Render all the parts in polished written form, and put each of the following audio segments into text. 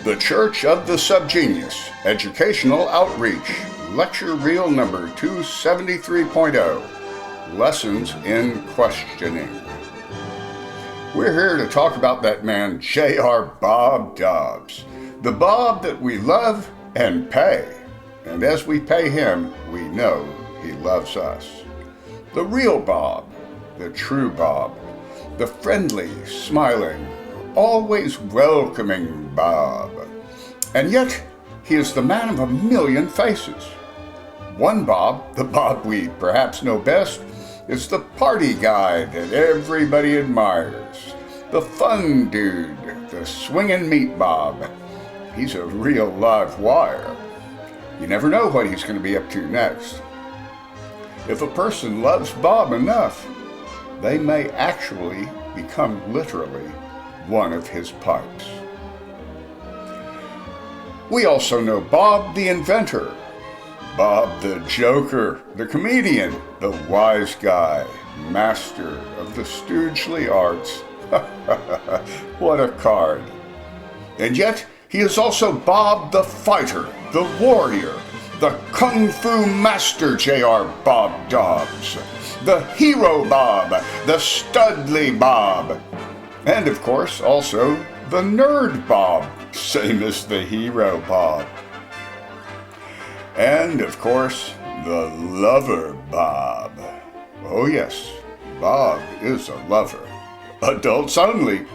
The Church of the SubGenius, Educational Outreach, Lecture Reel number 273.0, Lessons in Questioning. We're here to talk about that man, J.R. Bob Dobbs, the Bob that we love and pay. And as we pay him, we know he loves us. The real Bob, the true Bob, the friendly, smiling, always welcoming Bob. And yet, he is the man of a million faces. One Bob, the Bob we perhaps know best, is the party guy that everybody admires. The fun dude, the swinging meat Bob. He's a real live wire. You never know what he's going to be up to next. If a person loves Bob enough, they may actually become literally one of his pipes. We also know Bob the inventor, Bob the joker, the comedian, the wise guy, master of the stoogely arts. What a card. And yet, he is also Bob the fighter, the warrior, the kung fu master J.R. Bob Dobbs, the hero Bob, the studly Bob, and of course also the nerd Bob, same as the hero Bob. And of course, the lover Bob. Oh yes, Bob is a lover. Adults only.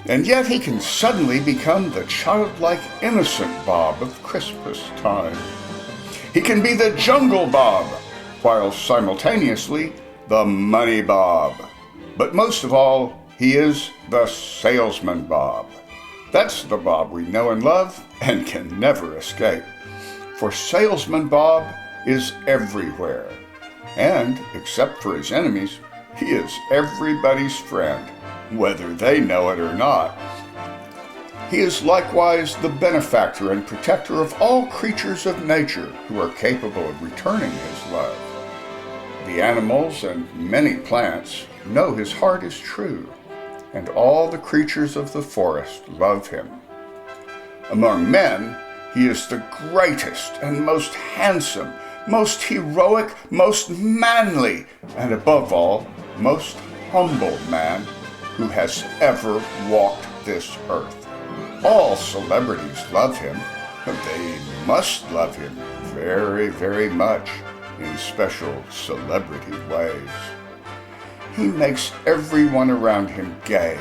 And yet he can suddenly become the childlike, innocent Bob of Christmas time. He can be the jungle Bob, while simultaneously the money Bob. But most of all, he is the salesman Bob. That's the Bob we know and love and can never escape. For salesman Bob is everywhere. And, except for his enemies, he is everybody's friend, whether they know it or not. He is likewise the benefactor and protector of all creatures of nature who are capable of returning his love. The animals and many plants know his heart is true, and all the creatures of the forest love him. Among men, he is the greatest and most handsome, most heroic, most manly, and above all, most humble man who has ever walked this earth. All celebrities love him, but they must love him very, very much in special celebrity ways. He makes everyone around him gay.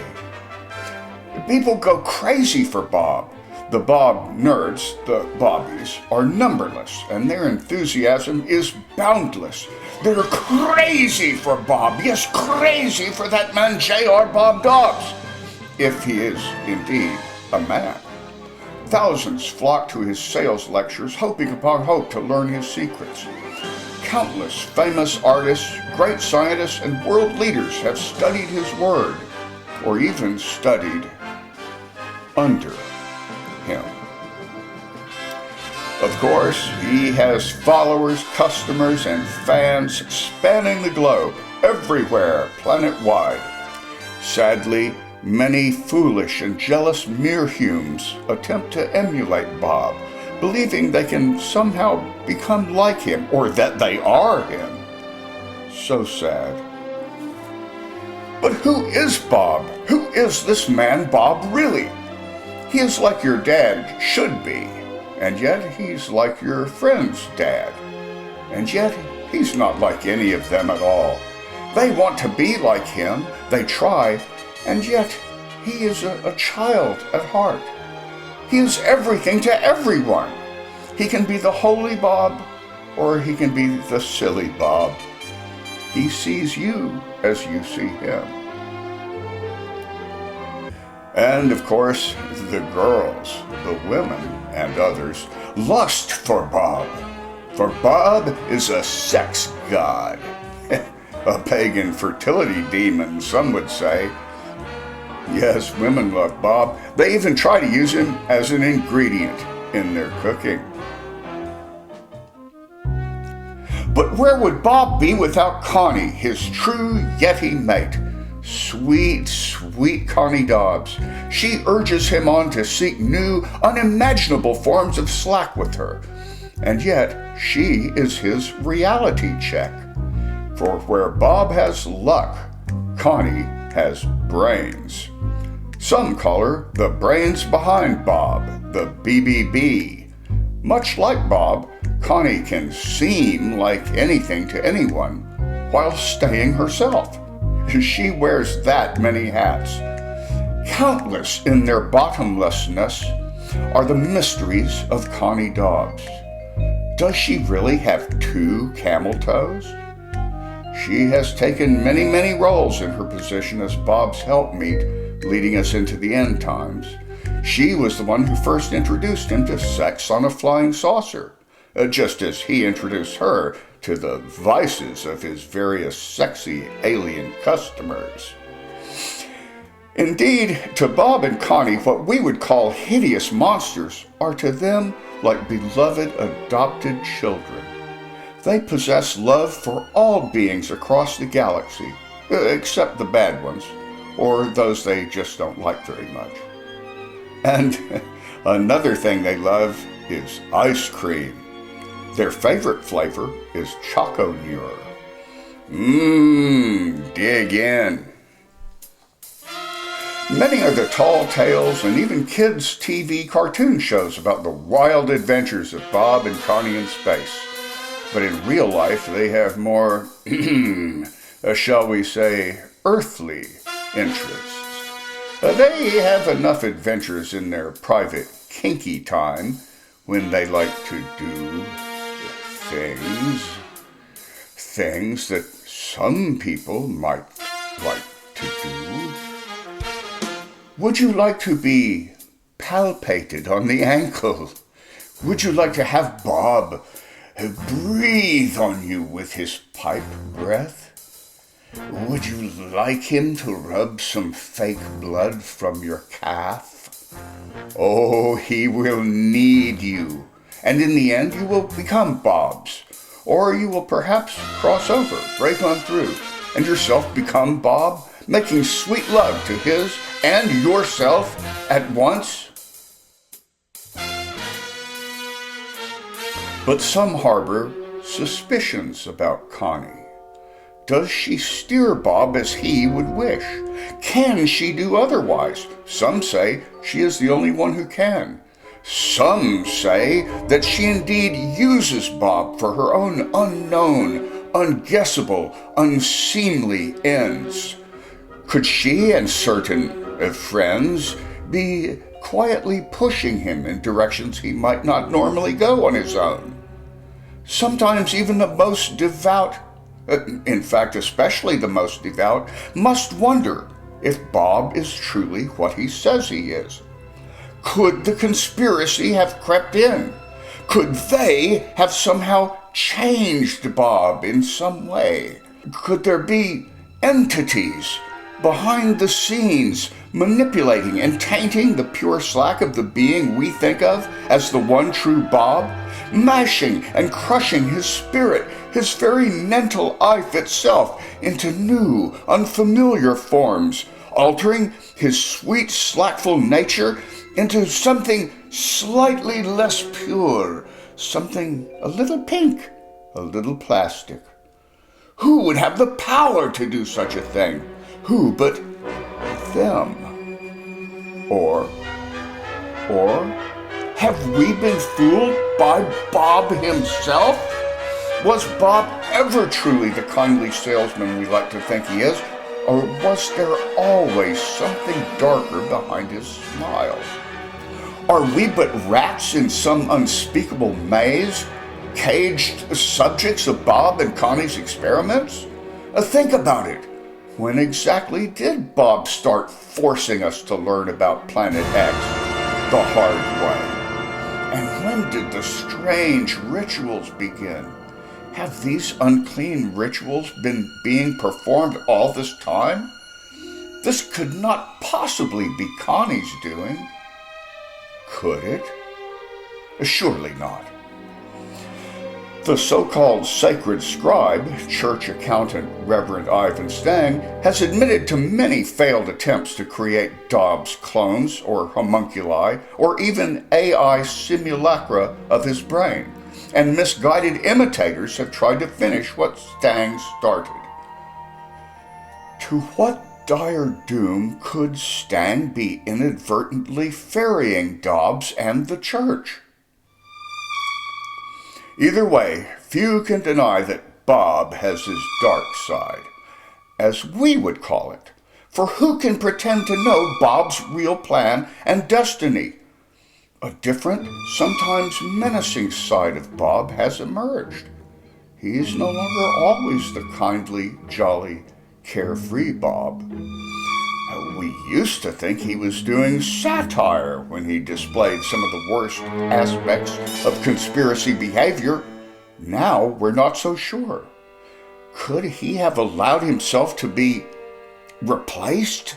People go crazy for Bob. The Bob nerds, the Bobbies, are numberless, and their enthusiasm is boundless. They're crazy for Bob, yes, crazy for that man J.R. Bob Dobbs, if he is indeed a man. Thousands flock to his sales lectures, hoping upon hope to learn his secrets. Countless famous artists, great scientists, and world leaders have studied his word, or even studied under him. Of course, he has followers, customers, and fans spanning the globe, everywhere, planet-wide. Sadly, many foolish and jealous merehumes attempt to emulate Bob, believing they can somehow become like him, or that they are him. So sad. But who is Bob? Who is this man Bob really? He is like your dad should be, and yet he's like your friend's dad. And yet he's not like any of them at all. They want to be like him, they try, and yet he is a child at heart. He is everything to everyone. He can be the holy Bob, or he can be the silly Bob. He sees you as you see him. And of course, the girls, the women, and others lust for Bob. For Bob is a sex god. A pagan fertility demon, some would say. Yes, women love Bob. They even try to use him as an ingredient in their cooking. But where would Bob be without Connie, his true Yeti mate? Sweet, sweet Connie Dobbs. She urges him on to seek new, unimaginable forms of slack with her. And yet, she is his reality check. For where Bob has luck, Connie has brains. Some call her the brains behind Bob, the BBB. Much like Bob, Connie can seem like anything to anyone while staying herself. She wears that many hats. Countless in their bottomlessness are the mysteries of Connie Dobbs. Does she really have 2 camel toes? She has taken many, many roles in her position as Bob's helpmeet, leading us into the end times. She was the one who first introduced him to sex on a flying saucer, just as he introduced her to the vices of his various sexy alien customers. Indeed, to Bob and Connie, what we would call hideous monsters are to them like beloved adopted children. They possess love for all beings across the galaxy, except the bad ones, or those they just don't like very much. And another thing they love is ice cream. Their favorite flavor is Choco Newer. Dig in. Many are the tall tales and even kids' TV cartoon shows about the wild adventures of Bob and Connie in space. But in real life, they have more, shall we say, earthly interests. They have enough adventures in their private kinky time when they like to do things that some people might like to do. Would you like to be palpated on the ankle? Would you like to have Bob breathe on you with his pipe breath? Would you like him to rub some fake blood from your calf? Oh, he will need you, and in the end you will become Bob's, or you will perhaps cross over, break on through, and yourself become Bob, making sweet love to his and yourself at once. But some harbor suspicions about Connie. Does she steer Bob as he would wish? Can she do otherwise? Some say she is the only one who can. Some say that she indeed uses Bob for her own unknown, unguessable, unseemly ends. Could she and certain friends be quietly pushing him in directions he might not normally go on his own? Sometimes even the most devout, in fact, especially the most devout, must wonder if Bob is truly what he says he is. Could the conspiracy have crept in? Could they have somehow changed Bob in some way? Could there be entities behind the scenes manipulating and tainting the pure slack of the being we think of as the one true Bob, mashing and crushing his spirit, his very mental life itself, into new, unfamiliar forms, altering his sweet, slackful nature into something slightly less pure, something a little pink, a little plastic? Who would have the power to do such a thing? Who but them? Or have we been fooled by Bob himself? Was Bob ever truly the kindly salesman we like to think he is? Or was there always something darker behind his smile? Are we but rats in some unspeakable maze, caged subjects of Bob and Connie's experiments? Think about it. When exactly did Bob start forcing us to learn about Planet X the hard way? And when did the strange rituals begin? Have these unclean rituals been being performed all this time? This could not possibly be Connie's doing. Could it? Surely not. The so-called sacred scribe, church accountant Reverend Ivan Stang, has admitted to many failed attempts to create Dobbs clones or homunculi or even AI simulacra of his brain, and misguided imitators have tried to finish what Stang started. To what dire doom could Stang be inadvertently ferrying Dobbs and the church? Either way, few can deny that Bob has his dark side, as we would call it. For who can pretend to know Bob's real plan and destiny? A different, sometimes menacing side of Bob has emerged. He is no longer always the kindly, jolly, carefree Bob. We used to think he was doing satire when he displayed some of the worst aspects of conspiracy behavior. Now we're not so sure. Could he have allowed himself to be replaced?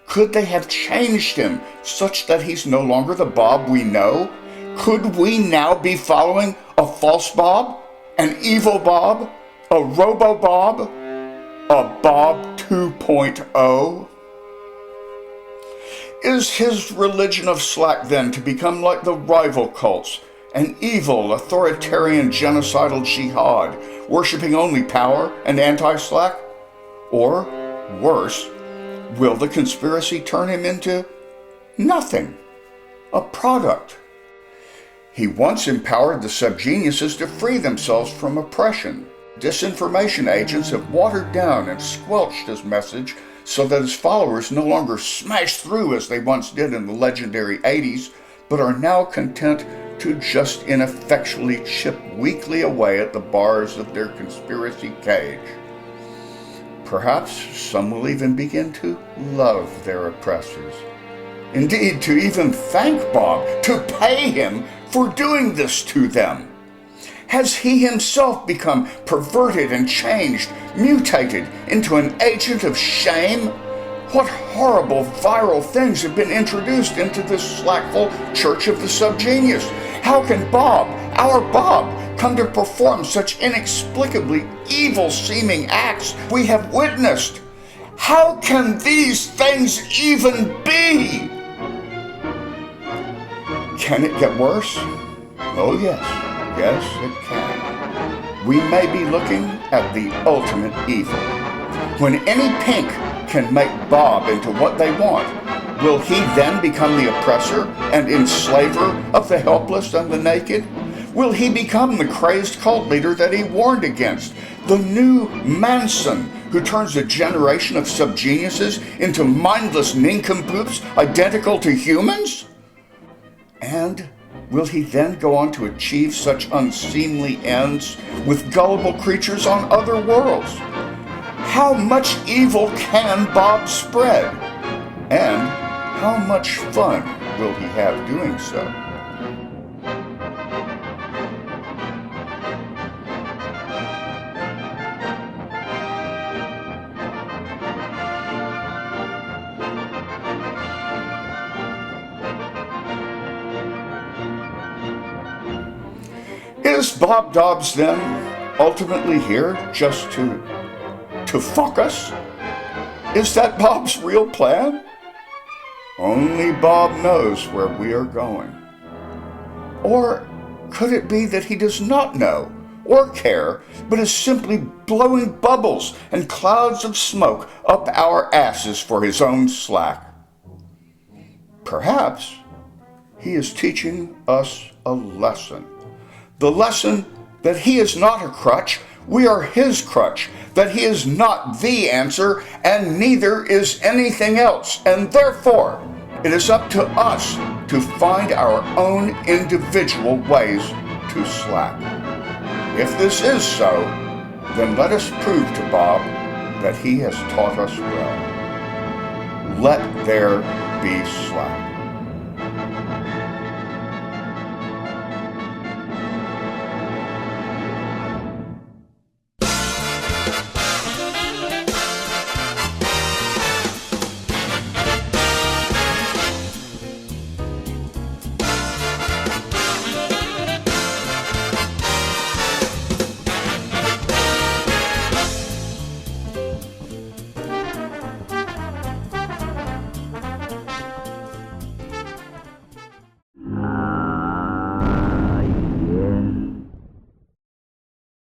Could they have changed him such that he's no longer the Bob we know? Could we now be following a false Bob, an evil Bob, a robo-Bob, a Bob 2.0? Is his religion of slack then to become like the rival cults, an evil, authoritarian, genocidal jihad, worshipping only power and anti-slack? Or, worse, will the conspiracy turn him into nothing, a product? He once empowered the SubGeniuses to free themselves from oppression. Disinformation agents have watered down and squelched his message so that his followers no longer smash through as they once did in the legendary 80s, but are now content to just ineffectually chip weakly away at the bars of their conspiracy cage. Perhaps some will even begin to love their oppressors. Indeed, to even thank Bob, to pay him for doing this to them. Has he himself become perverted and changed, mutated into an agent of shame? What horrible viral things have been introduced into this slackful Church of the SubGenius? How can Bob, our Bob, come to perform such inexplicably evil-seeming acts we have witnessed? How can these things even be? Can it get worse? Oh yes. Yes, it can. We may be looking at the ultimate evil. When any pink can make Bob into what they want, will he then become the oppressor and enslaver of the helpless and the naked? Will he become the crazed cult leader that he warned against, the new Manson who turns a generation of SubGeniuses into mindless nincompoops identical to humans? And will he then go on to achieve such unseemly ends with gullible creatures on other worlds? How much evil can Bob spread? And how much fun will he have doing so? Is Bob Dobbs then ultimately here just to fuck us? Is that Bob's real plan? Only Bob knows where we are going. Or could it be that he does not know or care, but is simply blowing bubbles and clouds of smoke up our asses for his own slack? Perhaps he is teaching us a lesson. The lesson that he is not a crutch, we are his crutch, that he is not the answer, and neither is anything else, and therefore it is up to us to find our own individual ways to slack. If this is so, then let us prove to Bob that he has taught us well. Let there be slack.